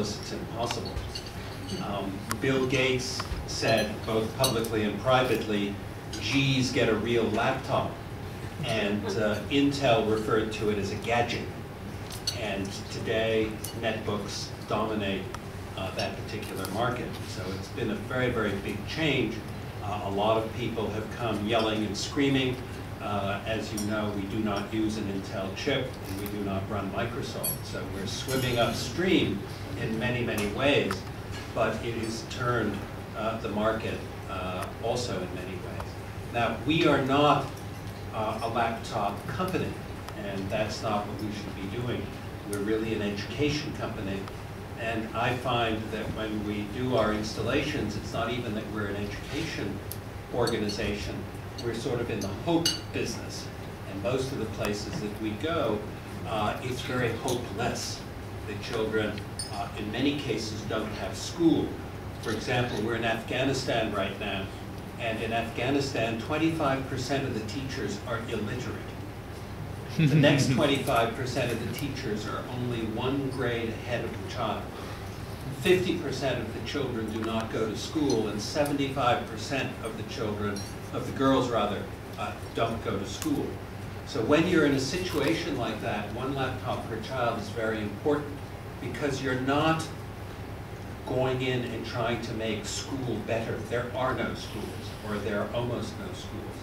Nicholas, it's impossible. Bill Gates said, both publicly and privately, G's get a real laptop. And Intel referred to it as a gadget. And today, netbooks dominate that particular market. So it's been a very, very big change. A lot of people have come yelling and screaming. As you know, we do not use an Intel chip, and we do not run Microsoft. So we're swimming upstream in many, many ways, but it has turned the market also in many ways. Now, we are not a laptop company, and that's not what we should be doing. We're really an education company. And I find that when we do our installations, it's not even that we're an education organization. We're sort of in the hope business. And most of the places that we go, it's very hopeless. The children, in many cases, don't have school. For example, we're in Afghanistan right now. And in Afghanistan, 25% of the teachers are illiterate. The next 25% of the teachers are only one grade ahead of the child. 50% of the children do not go to school, and 75% of the children, of the girls rather, don't go to school. So when you're in a situation like that, one laptop per child is very important, because you're not going in and trying to make school better. There are no schools, or there are almost no schools.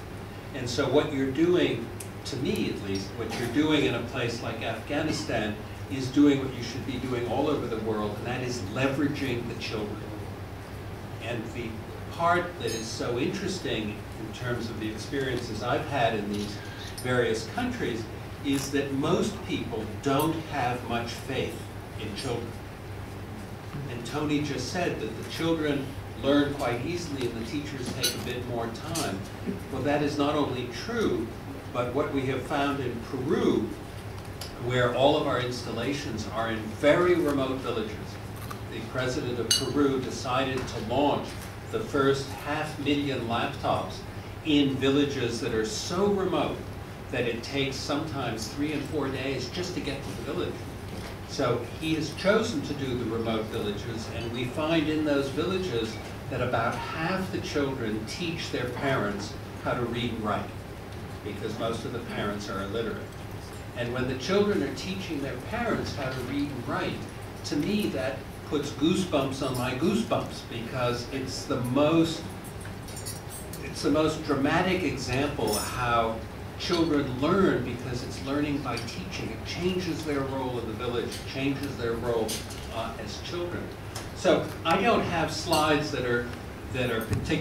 And so what you're doing, to me at least, what you're doing in a place like Afghanistan is doing what you should be doing all over the world, and that is leveraging the children. And the part that is so interesting in terms of the experiences I've had in these various countries is that most people don't have much faith in children. And Tony just said that the children learn quite easily and the teachers take a bit more time. Well, that is not only true, but what we have found in Peru, where all of our installations are in very remote villages. The president of Peru decided to launch the first 500,000 laptops in villages that are so remote that it takes sometimes 3 and 4 days just to get to the village. So he has chosen to do the remote villages, and we find in those villages that about half the children teach their parents how to read and write, because most of the parents are illiterate. And when the children are teaching their parents how to read and write, to me that puts goosebumps on my goosebumps, because it's the most dramatic example of how children learn, because it's learning by teaching. It changes their role in the village, changes their role as children. So I don't have slides that are particular.